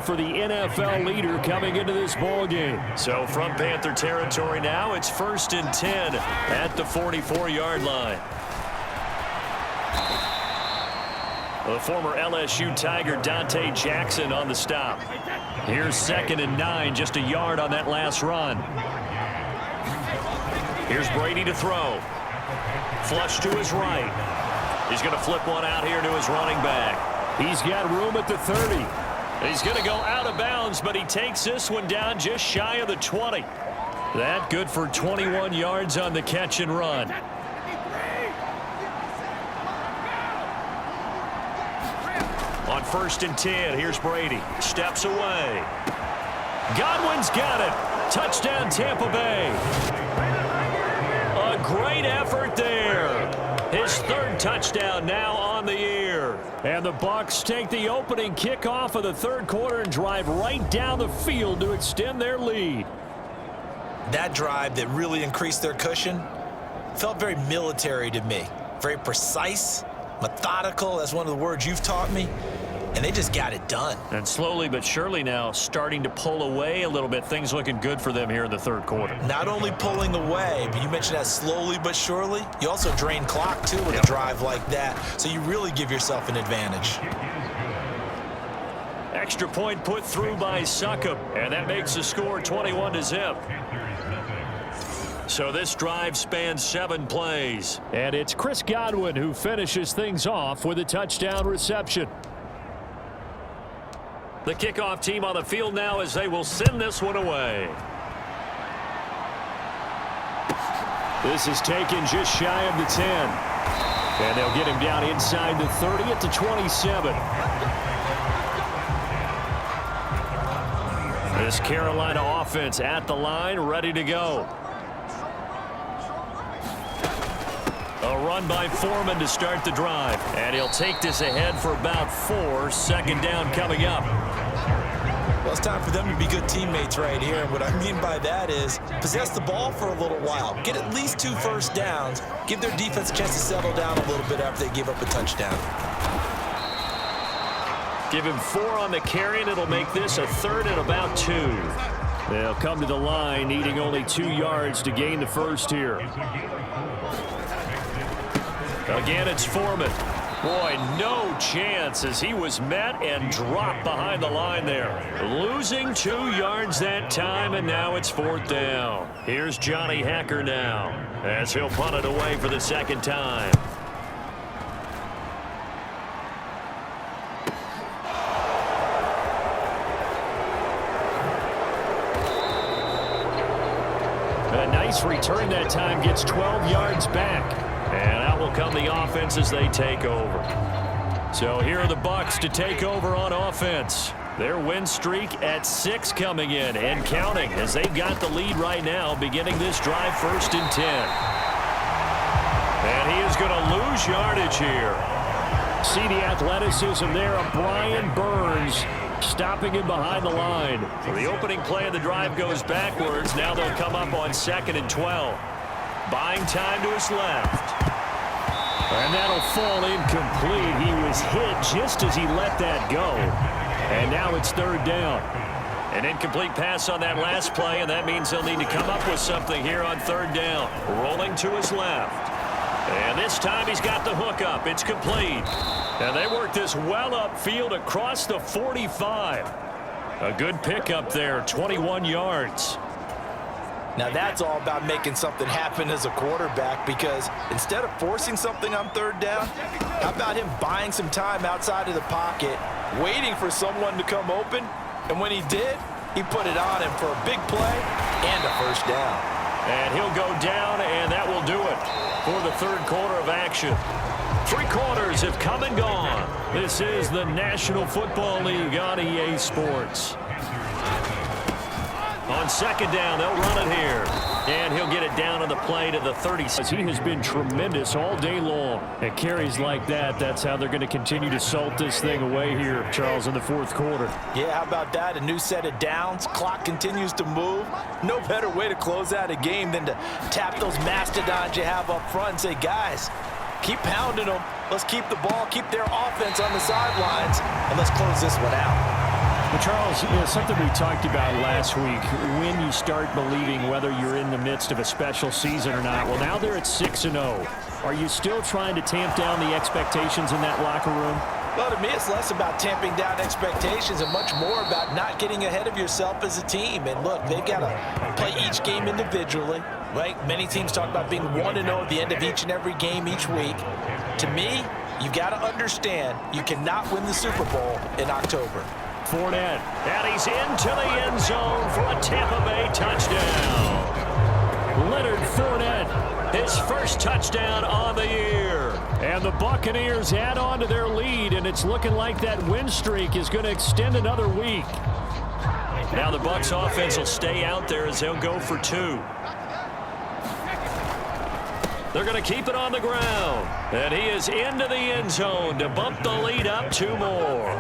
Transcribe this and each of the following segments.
for the NFL leader coming into this ball game. So from Panther territory now, it's 1st and 10 at the 44-yard line. The former LSU Tiger Dante Jackson on the stop. Here's 2nd and 9, just a yard on that last run. Here's Brady to throw. Flush to his right. He's going to flip one out here to his running back. He's got room at the 30. He's going to go out of bounds, but he takes this one down just shy of the 20. That good for 21 yards on the catch and run. On 1st and 10, here's Brady. Steps away. Godwin's got it. Touchdown, Tampa Bay. A great effort there. His 3rd touchdown now on the year. And the Bucs take the opening kickoff of the 3rd quarter and drive right down the field to extend their lead. That drive that really increased their cushion felt very military to me. Very precise, methodical. That's one of the words you've taught me. And they just got it done. And slowly but surely now starting to pull away a little bit. Things looking good for them here in the 3rd quarter. Not only pulling away, but you mentioned that slowly but surely. You also drain clock, too, with a drive like that. So you really give yourself an advantage. Extra point put through by Succop. And that makes the score 21-0. So this drive spans 7 plays. And it's Chris Godwin who finishes things off with a touchdown reception. The kickoff team on the field now as they will send this one away. This is taken just shy of the 10. And they'll get him down inside the 30 at the 27. This Carolina offense at the line, ready to go. A run by Foreman to start the drive. And he'll take this ahead for about 4. 2nd down coming up. Well, it's time for them to be good teammates right here. And what I mean by that is possess the ball for a little while. Get at least 2 first downs. Give their defense a chance to settle down a little bit after they give up a touchdown. Give him 4 on the carry, and it'll make this a 3rd and about 2. They'll come to the line needing only 2 yards to gain the first here. Again, it's Foreman. Boy, no chance as he was met and dropped behind the line there. Losing 2 yards that time, and now it's 4th down. Here's Johnny Hacker now as he'll punt it away for the 2nd time. A nice return that time, gets 12 yards back. And out will come the offense as they take over. So here are the Bucs to take over on offense. Their win streak at 6 coming in and counting as they've got the lead right now beginning this drive 1st and 10. And he is going to lose yardage here. See the athleticism there of Brian Burns stopping him behind the line. So the opening play of the drive goes backwards. Now they'll come up on 2nd and 12. Buying time to his left. And that'll fall incomplete. He was hit just as he let that go. And now it's 3rd down. An incomplete pass on that last play, and that means they'll need to come up with something here on 3rd down. Rolling to his left. And this time he's got the hook up. It's complete. And they work this well upfield across the 45. A good pickup there, 21 yards. Now that's all about making something happen as a quarterback, because instead of forcing something on 3rd down, how about him buying some time outside of the pocket, waiting for someone to come open, and when he did, he put it on him for a big play and a 1st down. And he'll go down, and that will do it for the 3rd quarter of action. 3 quarters have come and gone. This is the National Football League on EA Sports. On 2nd down, they'll run it here. And he'll get it down on the play to the 30. He has been tremendous all day long. At carries like that, that's how they're going to continue to salt this thing away here, Charles, in the 4th quarter. Yeah, how about that? A new set of downs. Clock continues to move. No better way to close out a game than to tap those mastodons you have up front and say, guys, keep pounding them. Let's keep the ball, keep their offense on the sidelines, and let's close this one out. Well, Charles, something we talked about last week, when you start believing whether you're in the midst of a special season or not. Well, now they're at 6-0. Are you still trying to tamp down the expectations in that locker room? Well, to me, it's less about tamping down expectations and much more about not getting ahead of yourself as a team. And look, they've got to play each game individually, right? Many teams talk about being 1-0 at the end of each and every game each week. To me, you got to understand you cannot win the Super Bowl in October. Fournette, and he's into the end zone for a Tampa Bay touchdown. Leonard Fournette, his first touchdown on the year. And the Buccaneers add on to their lead, and it's looking like that win streak is going to extend another week. Now the Bucs offense will stay out there as they'll go for 2. They're going to keep it on the ground. And he is into the end zone to bump the lead up 2 more.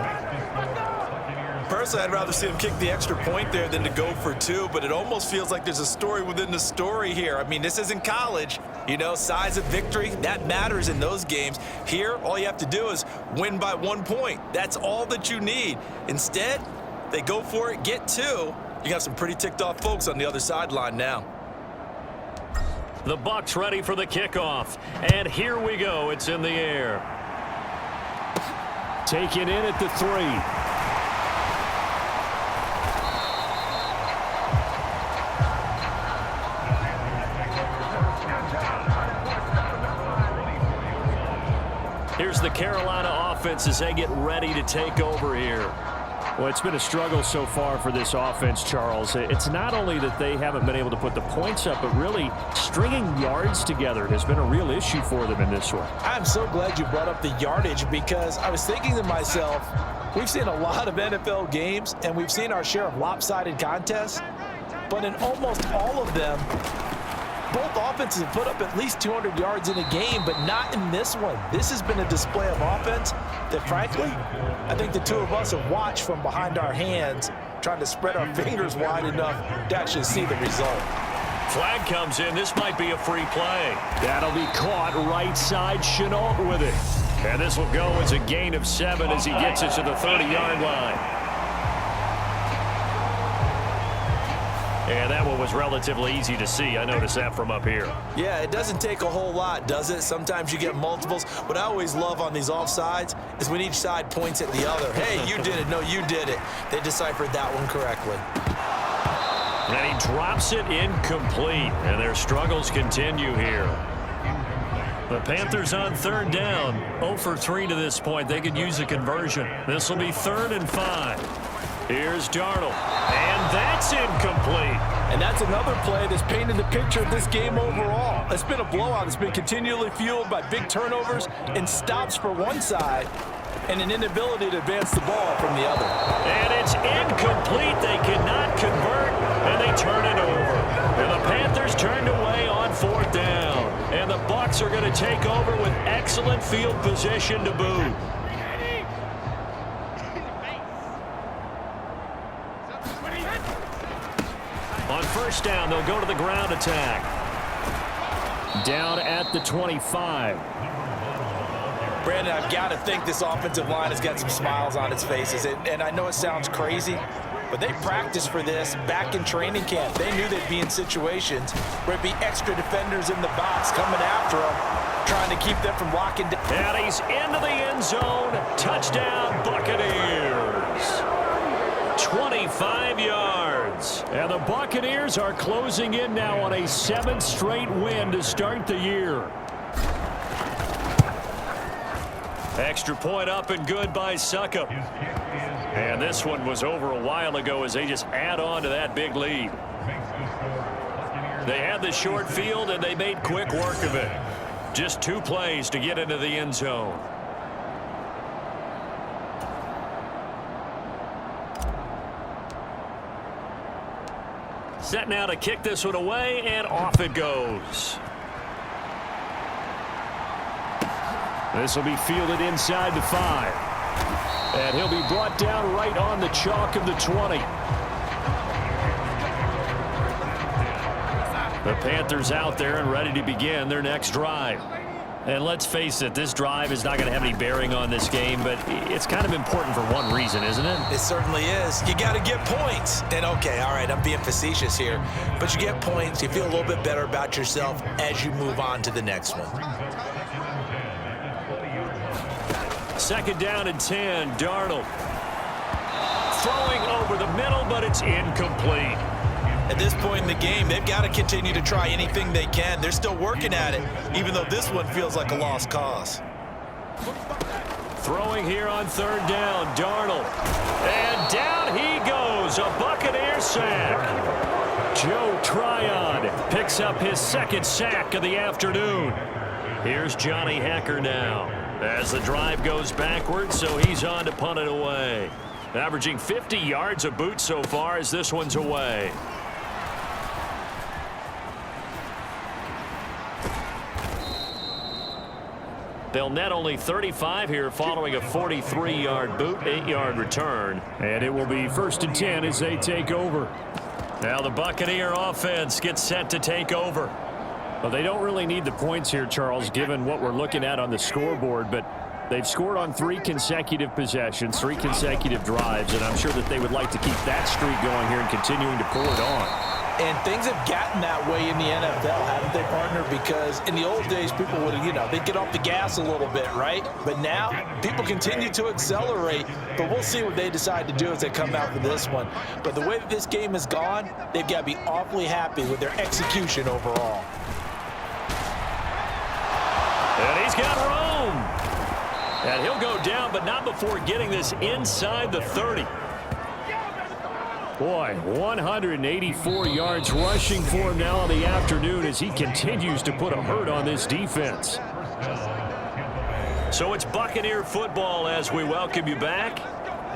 Personally, I'd rather see him kick the extra point there than to go for 2, but it almost feels like there's a story within the story here. I mean, this isn't college. You know, size of victory, that matters in those games. Here, all you have to do is win by 1 point. That's all that you need. Instead, they go for it, get 2. You got some pretty ticked off folks on the other sideline now. The Bucs ready for the kickoff. And here we go. It's in the air. Taken in at the 3. Here's the Carolina offense as they get ready to take over here. Well, it's been a struggle so far for this offense, Charles. It's not only that they haven't been able to put the points up, but really stringing yards together has been a real issue for them in this one. I'm so glad you brought up the yardage because I was thinking to myself, we've seen a lot of NFL games and we've seen our share of lopsided contests, but in almost all of them, both offenses have put up at least 200 yards in a game, but not in this one. This has been a display of offense that, frankly, I think the two of us have watched from behind our hands, trying to spread our fingers wide enough to actually see the result. Flag comes in. This might be a free play. That'll be caught right side. Chenault with it. And this will go as a gain of 7 as he gets it to the 30-yard line. And that one was relatively easy to see. I noticed that from up here. Yeah, it doesn't take a whole lot, does it? Sometimes you get multiples. What I always love on these offsides is when each side points at the other. Hey, you did it. No, you did it. They deciphered that one correctly. And he drops it incomplete. And their struggles continue here. The Panthers on 3rd down. 0 for 3 to this point. They could use a conversion. This will be 3rd and 5. Here's Darnold, and that's incomplete. And that's another play that's painted the picture of this game overall. It's been a blowout. It's been continually fueled by big turnovers and stops for one side and an inability to advance the ball from the other. And it's incomplete. They cannot convert, and they turn it over. And the Panthers turned away on 4th down. And the Bucs are going to take over with excellent field position to boot. On 1st down, they'll go to the ground attack. Down at the 25. Brandon, I've got to think this offensive line has got some smiles on its faces. And I know it sounds crazy, but they practiced for this back in training camp. They knew they'd be in situations where it'd be extra defenders in the box coming after them, trying to keep them from locking down. And he's into the end zone. Touchdown, Buccaneers. 25 yards. And the Buccaneers are closing in now on a 7th straight win to start the year. Extra point up and good by Succop. And this one was over a while ago as they just add on to that big lead. They had the short field and they made quick work of it. Just 2 plays to get into the end zone. Set now to kick this one away, and off it goes. This will be fielded inside the 5. And he'll be brought down right on the chalk of the 20. The Panthers out there and ready to begin their next drive. And let's face it, this drive is not going to have any bearing on this game, but it's kind of important for one reason, isn't it? It certainly is. You got to get points. And okay, all right, I'm being facetious here, but you get points, you feel a little bit better about yourself as you move on to the next one. 2nd down and 10, Darnold. Throwing over the middle, but it's incomplete. At this point in the game, they've got to continue to try anything they can. They're still working at it, even though this one feels like a lost cause. Throwing here on 3rd down, Darnold. And down he goes, a Buccaneer sack. Joe Tryon picks up his 2nd sack of the afternoon. Here's Johnny Hekker now as the drive goes backwards, so he's on to punt it away. Averaging 50 yards a boot so far as this one's away. They'll net only 35 here following a 43-yard boot, 8-yard return. And it will be 1st and 10 as they take over. Now the Buccaneer offense gets set to take over. Well, they don't really need the points here, Charles, given what we're looking at on the scoreboard, but they've scored on 3 consecutive possessions, 3 consecutive drives, and I'm sure that they would like to keep that streak going here and continuing to pull it on. And things have gotten that way in the NFL, haven't they, partner? Because in the old days, people would, they'd get off the gas a little bit, right? But now, people continue to accelerate. But we'll see what they decide to do as they come out for this one. But the way that this game has gone, they've got to be awfully happy with their execution overall. And he's got room. And he'll go down, but not before getting this inside the 30. Boy, 184 yards rushing for him now on the afternoon as he continues to put a hurt on this defense. So it's Buccaneer football as we welcome you back.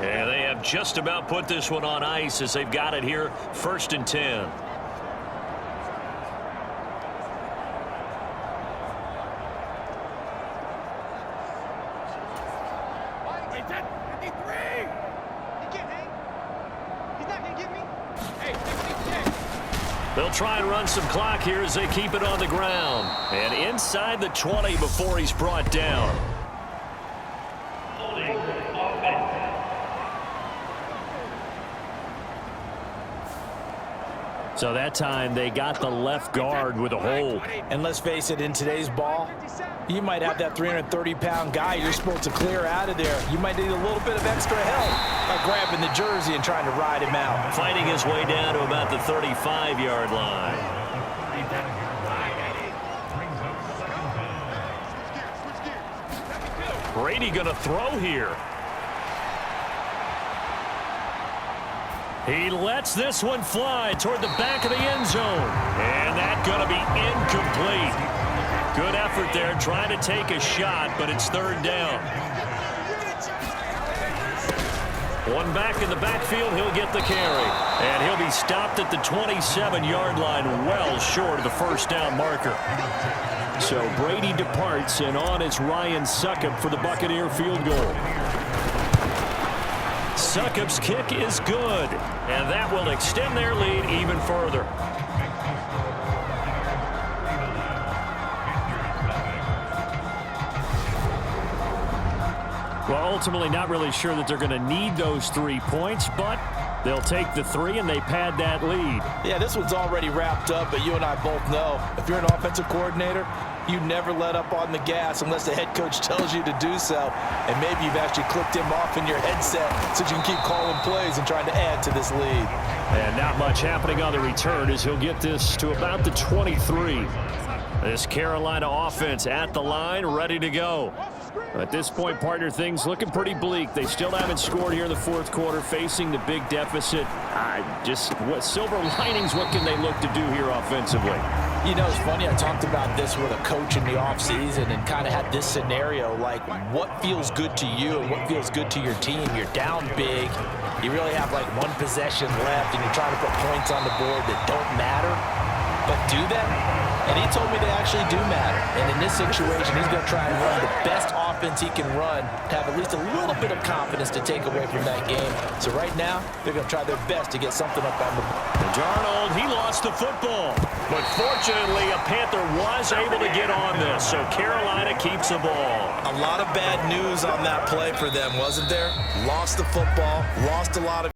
And they have just about put this one on ice as they've got it here, 1st and 10. They'll try and run some clock here as they keep it on the ground. And inside the 20 before he's brought down. So that time they got the left guard with a hold. And let's face it, in today's ball, you might have that 330-pound guy you're supposed to clear out of there. You might need a little bit of extra help by grabbing the jersey and trying to ride him out. Fighting his way down to about the 35-yard line. Brady going to throw here. He lets this one fly toward the back of the end zone. And that's going to be incomplete. Good effort there trying to take a shot, but it's 3rd down. One back in the backfield, he'll get the carry. And he'll be stopped at the 27-yard line, well short of the 1st down marker. So Brady departs, and on is Ryan Succop for the Buccaneer field goal. Succop's kick is good, and that will extend their lead even further. Well, ultimately not really sure that they're going to need those 3 points, but they'll take the 3 and they pad that lead. Yeah, this one's already wrapped up, but you and I both know if you're an offensive coordinator, you never let up on the gas unless the head coach tells you to do so. And maybe you've actually clicked him off in your headset so you can keep calling plays and trying to add to this lead. And not much happening on the return as he'll get this to about the 23. This Carolina offense at the line, ready to go. At this point, partner, things looking pretty bleak. They still haven't scored here in the 4th quarter, facing the big deficit. Just what silver linings, what can they look to do here offensively? You know, it's funny, I talked about this with a coach in the offseason and kind of had this scenario, like what feels good to you and what feels good to your team. You're down big. You really have like 1 possession left and you're trying to put points on the board that don't matter. But do that? And he told me they actually do matter. And in this situation, he's going to try and run the best offense offense he can run to have at least a little bit of confidence to take away from that game. So right now, they're going to try their best to get something up on the board. And Darnold, he lost the football. But fortunately, a Panther was able to get on this, so Carolina keeps the ball. A lot of bad news on that play for them, wasn't there? Lost the football, lost a lot of